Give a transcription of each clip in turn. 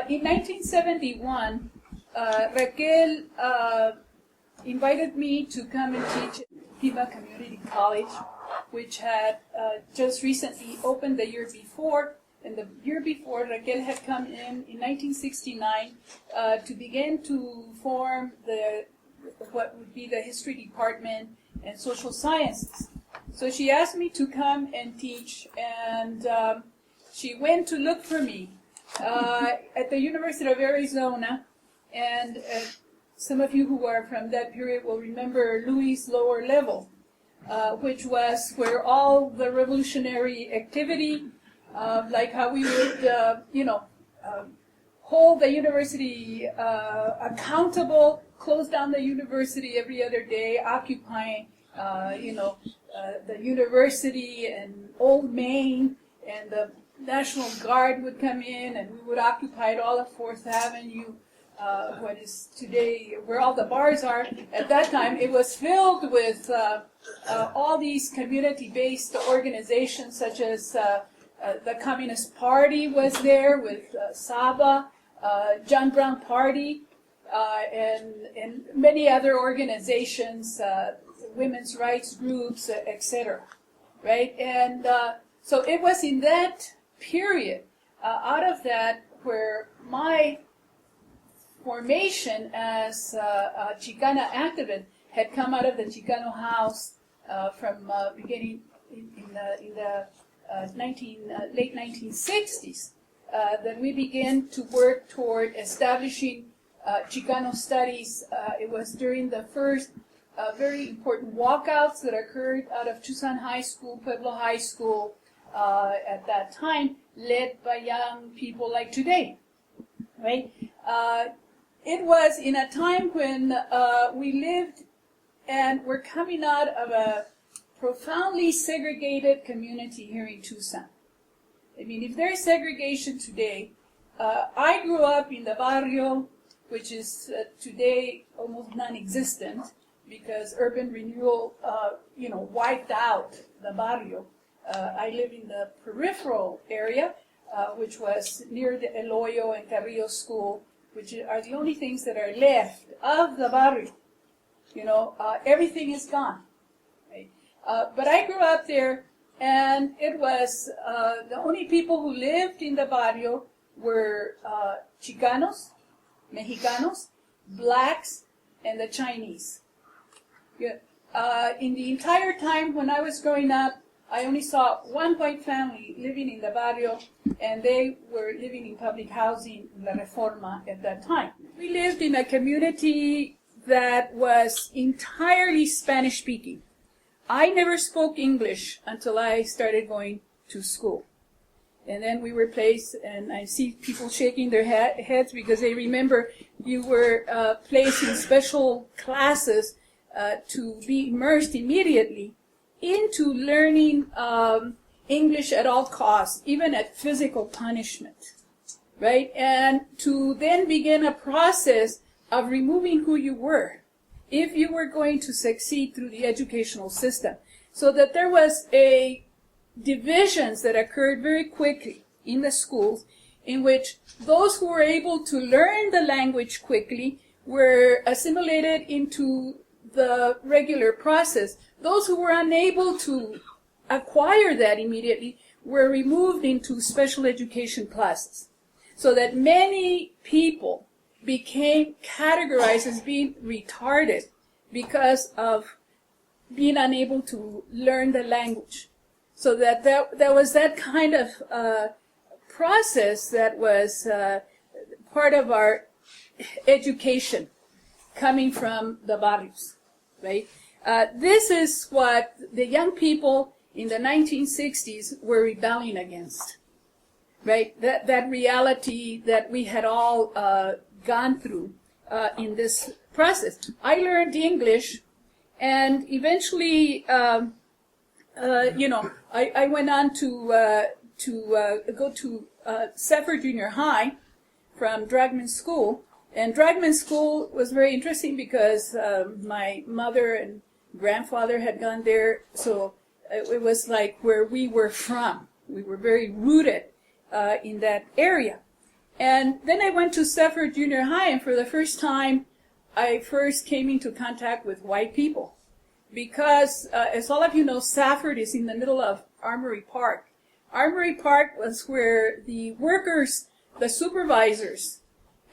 in 1971, Raquel invited me to come and teach at Pima Community College, which had just recently opened the year before. And the year before, Raquel had come in 1969 to begin to form what would be the history department and social sciences. So she asked me to come and teach, and she went to look for me at the University of Arizona. And some of you who are from that period will remember Louis' lower level, which was where all the revolutionary activity, like how we would, hold the university accountable, close down the university every other day, occupying, the university and Old Main, and the National Guard would come in, and we would occupy all of 4th Avenue, what is today, where all the bars are. At that time, it was filled with all these community-based organizations, such as the Communist Party was there with Saba, John Brown Party, and many other organizations, women's rights groups, etc. Right? And so it was in that period, out of that, where my formation as a Chicana activist had come out of the Chicano House from beginning in the late 1960s, that we began to work toward establishing Chicano studies. It was during the first very important walkouts that occurred out of Tucson High School, Pueblo High School, at that time, led by young people like today, right? It was in a time when we lived and were coming out of a profoundly segregated community here in Tucson. I mean, if there's segregation today, I grew up in the barrio, which is today almost non-existent because urban renewal, wiped out the barrio. I live in the peripheral area, which was near the Eloyo and Carrillo School, which are the only things that are left of the barrio. Everything is gone. Right? But I grew up there, and it was the only people who lived in the barrio were Chicanos, Mexicanos, blacks, and the Chinese. In the entire time when I was growing up, I only saw one white family living in the barrio, and they were living in public housing, La Reforma, at that time. We lived in a community that was entirely Spanish-speaking. I never spoke English until I started going to school. And then we were placed, and I see people shaking their heads because they remember you were placed in special classes to be immersed immediately into learning English at all costs, even at physical punishment, right? And to then begin a process of removing who you were if you were going to succeed through the educational system. So that there was a divisions that occurred very quickly in the schools, in which those who were able to learn the language quickly were assimilated into the regular process. Those who were unable to acquire that immediately were removed into special education classes, so that many people became categorized as being retarded because of being unable to learn the language. So that there was that kind of process that was part of our education coming from the barrios, right? This is what the young people in the 1960s were rebelling against, right? That reality that we had all gone through in this process. I learned English, and eventually, I went on to go to Sefer Junior High from Dragman School. And Dragman School was very interesting because my mother and grandfather had gone there, so it was like where we were from. We were very rooted in that area. And then I went to Stafford Junior High, and for the first time, I first came into contact with white people. Because, as all of you know, Stafford is in the middle of Armory Park. Armory Park was where the workers, the supervisors,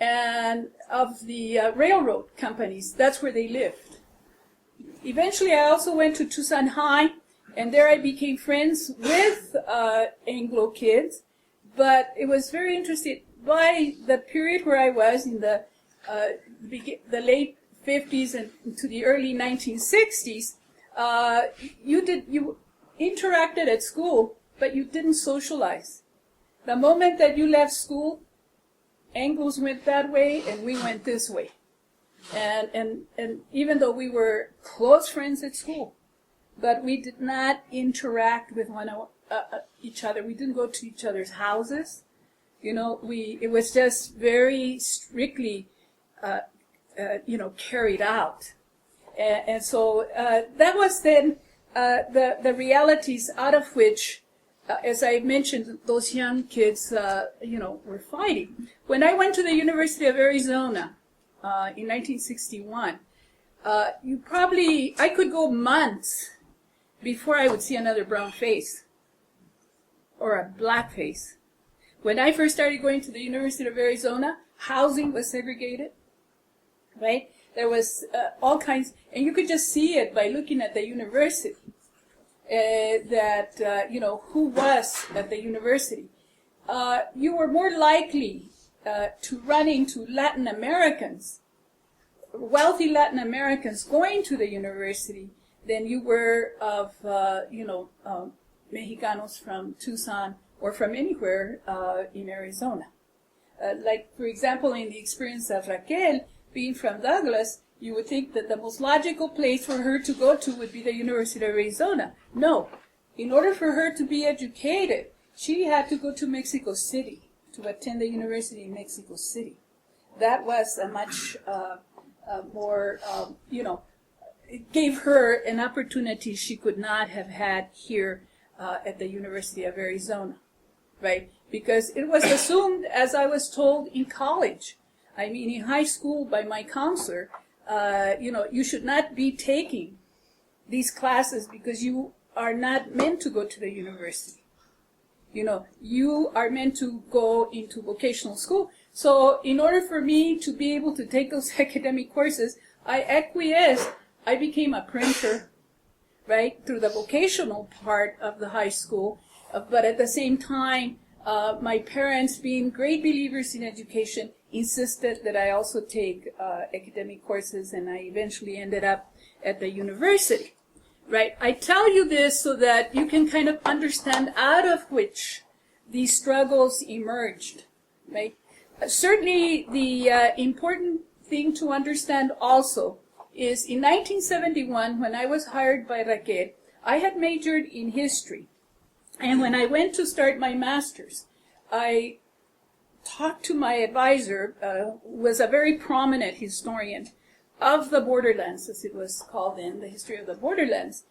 and of the railroad companies, that's where they lived. Eventually, I also went to Tucson High, and there I became friends with Anglo kids. But it was very interesting. By the period where I was in the late 50s and to the early 1960s, you interacted at school, but you didn't socialize. The moment that you left school, Anglos went that way and we went this way. And even though we were close friends at school, but we did not interact with each other. We didn't go to each other's houses. You know, it was just very strictly, carried out. And so that was then the realities out of which, as I mentioned, those young kids, were fighting. When I went to the University of Arizona in 1961, I could go months before I would see another brown face or a black face. When I first started going to the University of Arizona, housing was segregated, right? There was all kinds, and you could just see it by looking at the university, who was at the university. You were more likely to run into Latin Americans, wealthy Latin Americans going to the university than you were of, Mexicanos from Tucson or from anywhere in Arizona. Like, for example, in the experience of Raquel, being from Douglas, you would think that the most logical place for her to go to would be the University of Arizona. No. In order for her to be educated, she had to go to Mexico City to attend the university in Mexico City. That was a much more, it gave her an opportunity she could not have had here at the University of Arizona, right? Because it was assumed, as I was told in college, in high school by my counselor, you should not be taking these classes because you are not meant to go to the university. You are meant to go into vocational school. So in order for me to be able to take those academic courses, I acquiesced. I became a printer, right, through the vocational part of the high school. But at the same time, my parents, being great believers in education, insisted that I also take academic courses, and I eventually ended up at the university, right? I tell you this so that you can kind of understand out of which these struggles emerged, right? Certainly the important thing to understand also is in 1971, when I was hired by Raquel, I had majored in history. And when I went to start my master's, I talked to my advisor, who was a very prominent historian of the borderlands, as it was called then, the history of the borderlands.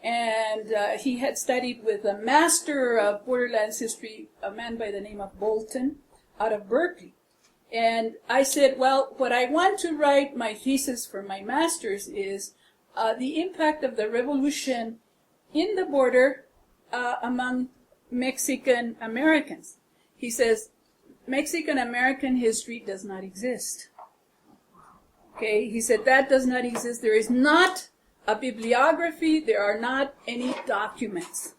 And he had studied with a master of borderlands history, a man by the name of Bolton, out of Berkeley. And I said, well, what I want to write my thesis for my master's is the impact of the revolution in the border among Mexican Americans. He says, Mexican American history does not exist. Okay, he said that does not exist. There is not a bibliography. There are not any documents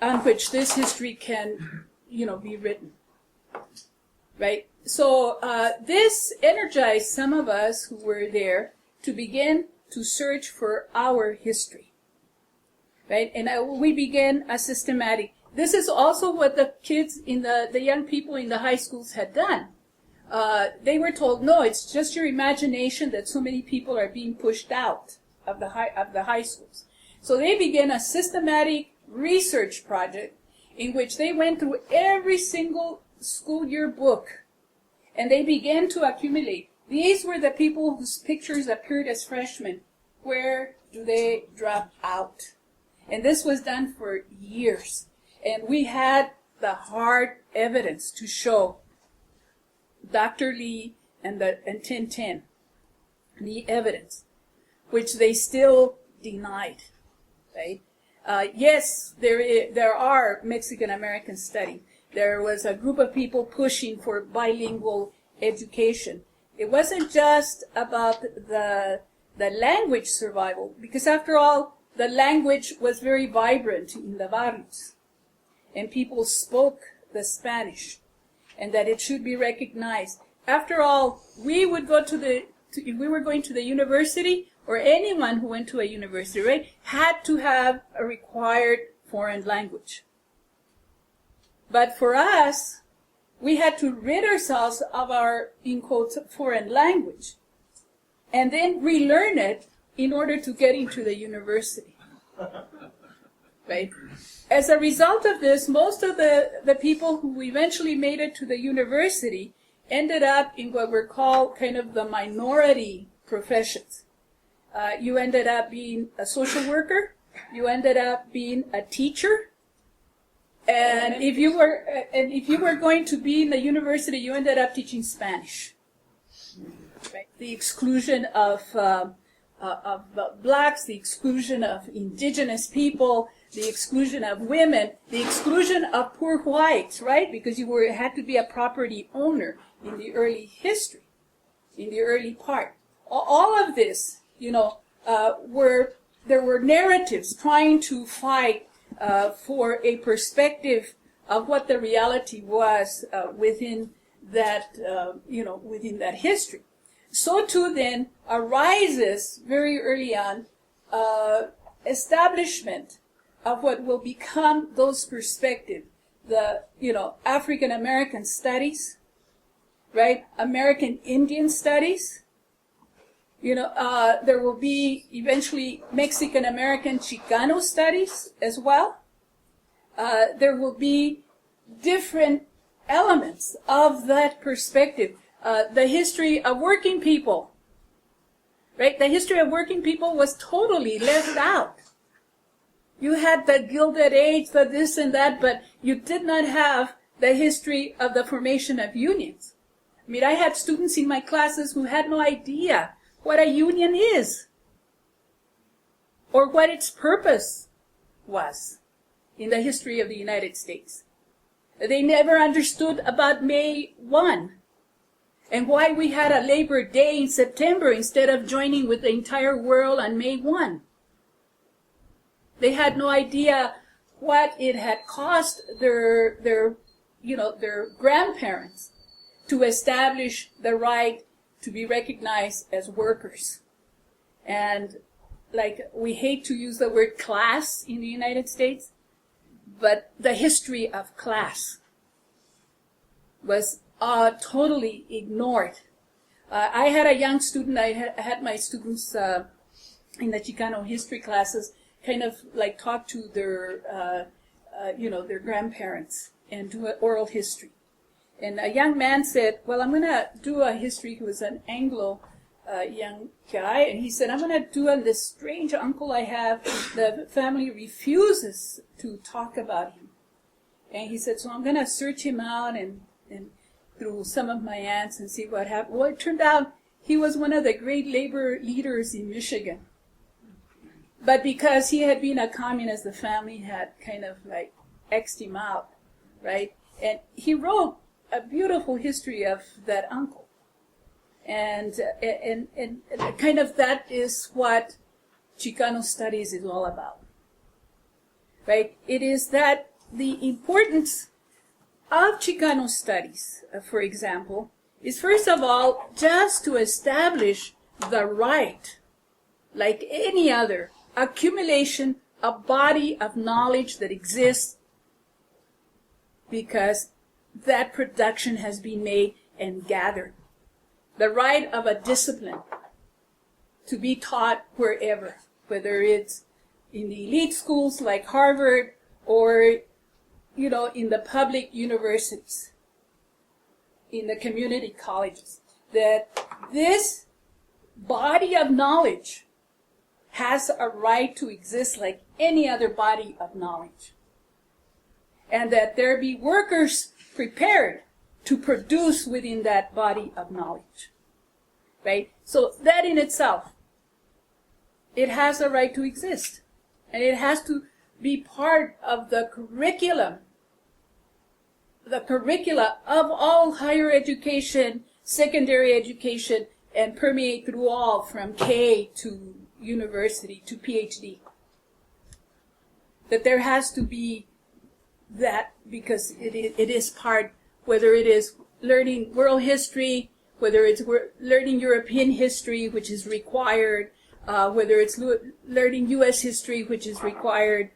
on which this history can, be written. Right? So this energized some of us who were there to begin to search for our history. Right? And we began a systematic. This is also what the kids the young people in the high schools had done. They were told, no, it's just your imagination that so many people are being pushed out of the high schools. So they began a systematic research project in which they went through every single school year book, and they began to accumulate. These were the people whose pictures appeared as freshmen. Where do they drop out? And this was done for years. And we had the hard evidence to show Dr. Lee and 1010, the evidence, which they still denied, right? Yes, there are Mexican-American studies. There was a group of people pushing for bilingual education. It wasn't just about the language survival, because after all, the language was very vibrant in the barrios, and people spoke the Spanish, and that it should be recognized. After all, we would go if we were going to the university, or anyone who went to a university, right, had to have a required foreign language. But for us, we had to rid ourselves of our, in quotes, foreign language, and then relearn it in order to get into the university. Right? As a result of this, most of the people who eventually made it to the university ended up in what were called kind of the minority professions. You ended up being a social worker, you ended up being a teacher, and if you were going to be in the university, you ended up teaching Spanish. Right? The exclusion of blacks, the exclusion of indigenous people, the exclusion of women, the exclusion of poor whites, right? Because you had to be a property owner in the early history, in the early part. All of this, there were narratives trying to fight for a perspective of what the reality was within that, within that history. So too then arises very early on establishment of what will become those perspectives, the African American studies, right? American Indian studies. There will be eventually Mexican American Chicano studies as well. There will be different elements of that perspective. The history of working people, right? The history of working people was totally left out. You had the Gilded Age, the this and that, but you did not have the history of the formation of unions. I mean, I had students in my classes who had no idea what a union is or what its purpose was in the history of the United States. They never understood about May 1 and why we had a Labor Day in September instead of joining with the entire world on May 1. They had no idea what it had cost their grandparents to establish the right to be recognized as workers. And we hate to use the word class in the United States, but the history of class was totally ignored. I had a young student, I had my students in the Chicano history classes kind of talk to their, their grandparents and do an oral history. And a young man said, well, I'm going to do a history. He was an Anglo young guy, and he said, I'm going to do on this strange uncle I have. The family refuses to talk about him. And he said, so I'm going to search him out and through some of my aunts and see what happened. Well, it turned out he was one of the great labor leaders in Michigan. But because he had been a communist, the family had kind of X'd him out, right? And he wrote a beautiful history of that uncle. And kind of that is what Chicano studies is all about, right? It is that the importance of Chicano studies, for example, is first of all just to establish the right, like any other accumulation, a body of knowledge that exists because that production has been made and gathered. The right of a discipline to be taught wherever, whether it's in the elite schools like Harvard or, in the public universities, in the community colleges, that this body of knowledge has a right to exist like any other body of knowledge. And that there be workers prepared to produce within that body of knowledge, right? So that in itself, it has a right to exist, and it has to be part of the curricula of all higher education, secondary education, and permeate through all from K to university to PhD. That there has to be that, because it is part, whether it is learning world history, whether it's learning European history, which is required, whether it's learning U.S. history, which is required,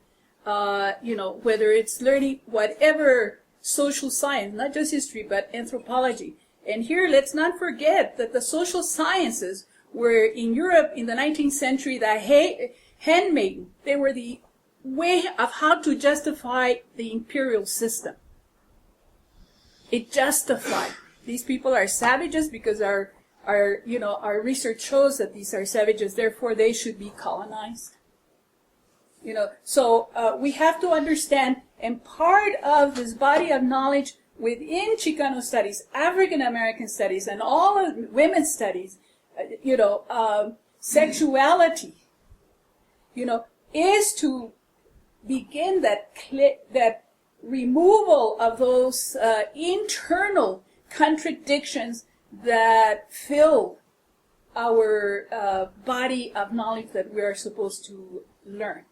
whether it's learning whatever social science, not just history, but anthropology. And here, let's not forget that the social sciences were in Europe in the 19th century, the handmaiden. They were the way of how to justify the imperial system. It justified. These people are savages because our research shows that these are savages, therefore they should be colonized. So we have to understand, and part of this body of knowledge within Chicano studies, African American studies, and all of women's studies, sexuality, is to begin that removal of those internal contradictions that fill our body of knowledge that we are supposed to learn.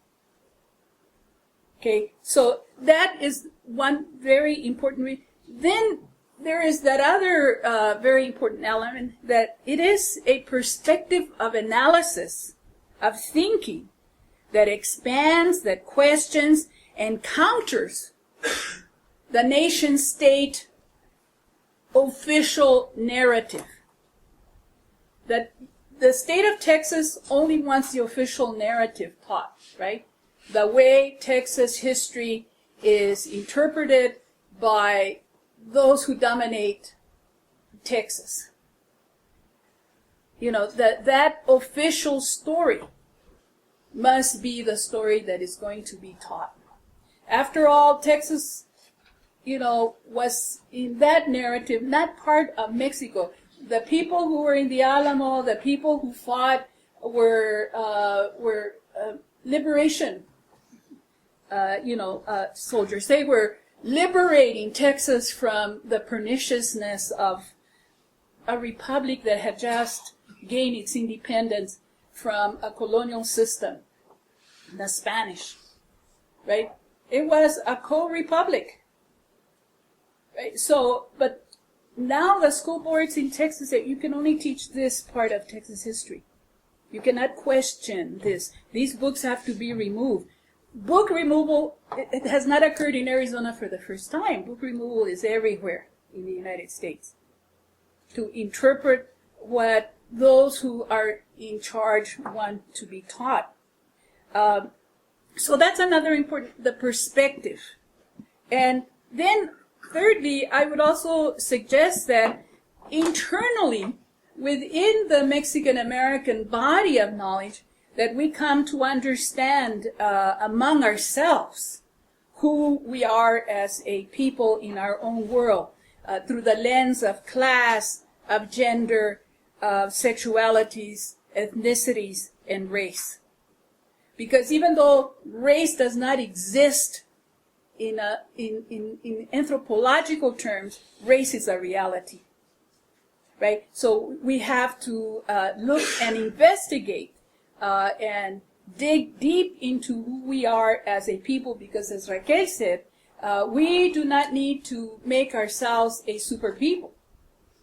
Okay, so that is one very important Then there is that other very important element, that it is a perspective of analysis, of thinking, that expands, that questions, and counters the nation-state official narrative. That the state of Texas only wants the official narrative taught, right? The way Texas history is interpreted by those who dominate Texas. That official story must be the story that is going to be taught. After all, Texas, was in that narrative not part of Mexico. The people who were in the Alamo, the people who fought were liberation, soldiers. They were liberating Texas from the perniciousness of a republic that had just gained its independence from a colonial system, the Spanish, right? It was a co-republic, right? So, but now the school boards in Texas say you can only teach this part of Texas history. You cannot question this. These books have to be removed. Book removal, it has not occurred in Arizona for the first time. Book removal is everywhere in the United States to interpret what those who are in charge want to be taught. So that's another important, the perspective. And then thirdly, I would also suggest that internally, within the Mexican-American body of knowledge, that we come to understand among ourselves who we are as a people in our own world through the lens of class, of gender, of sexualities, ethnicities, and race. Because even though race does not exist in anthropological terms, race is a reality, right? So we have to look and investigate and dig deep into who we are as a people, because as Raquel said, we do not need to make ourselves a super people.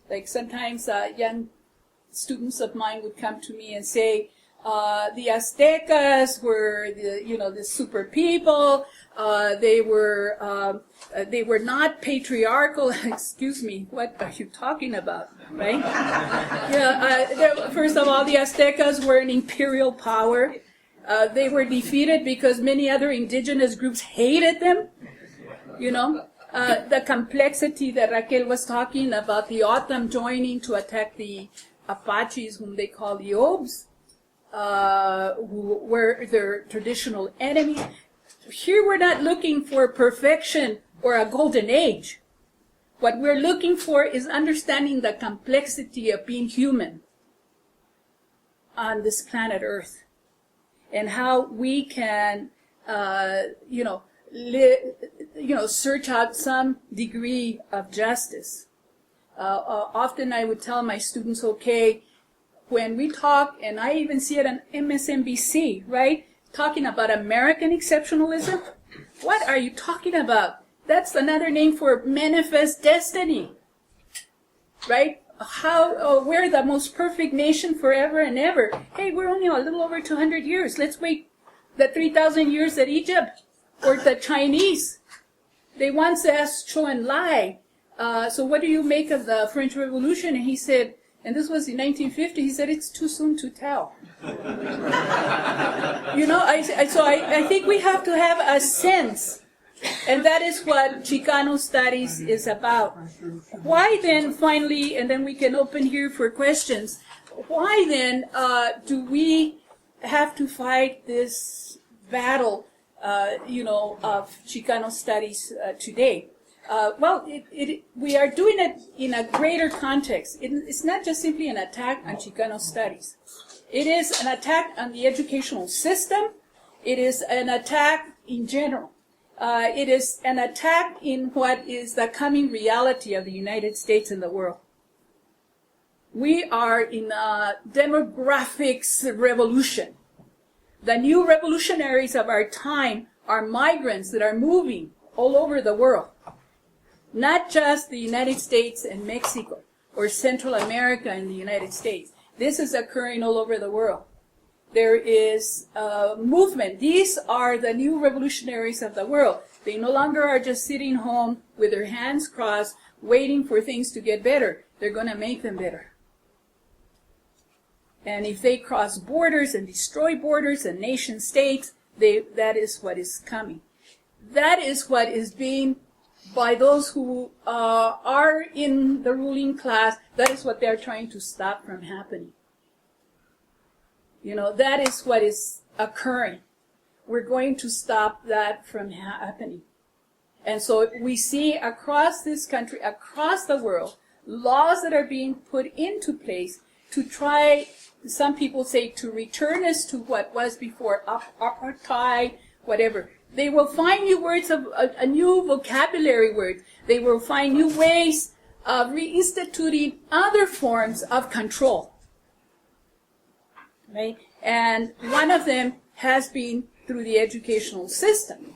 Like sometimes young students of mine would come to me and say, the Aztecas were the super people. They were not patriarchal. Excuse me, what are you talking about, right? First of all, the Aztecas were an imperial power. They were defeated because many other indigenous groups hated them. The complexity that Raquel was talking about, the O'odham joining to attack the Apaches, whom they call the Obes, who were their traditional enemies. Here we're not looking for perfection or a golden age. What we're looking for is understanding the complexity of being human on this planet Earth, and how we can, search out some degree of justice. Often I would tell my students, okay, when we talk, and I even see it on MSNBC, right, talking about American exceptionalism, what are you talking about? That's another name for manifest destiny, right? We're the most perfect nation forever and ever. Hey, we're only a little over 200 years. Let's wait the 3,000 years that Egypt or the Chinese. They once asked Chou Enlai, so what do you make of the French Revolution? And he said, and this was in 1950, he said, it's too soon to tell. I think we have to have a sense. And that is what Chicano Studies is about. Why then, finally, and then we can open here for questions, why then do we have to fight this battle, of Chicano Studies today? We are doing it in a greater context. It's not just simply an attack on Chicano Studies. It is an attack on the educational system. It is an attack in general. It is an attack in what is the coming reality of the United States and the world. We are in a demographics revolution. The new revolutionaries of our time are migrants that are moving all over the world. Not just the United States and Mexico, or Central America and the United States. This is occurring all over the world. There is a movement. These are the new revolutionaries of the world. They no longer are just sitting home with their hands crossed, waiting for things to get better. They're going to make them better. And if they cross borders and destroy borders and nation states, that is what is coming. That is what is being, by those who are in the ruling class, that is what they're trying to stop from happening. That is what is occurring. We're going to stop that from happening. And so we see across this country, across the world, laws that are being put into place to try, some people say, to return us to what was before apartheid, whatever. They will find new words of a new vocabulary word. They will find new ways of reinstituting other forms of control. Right? And one of them has been through the educational system.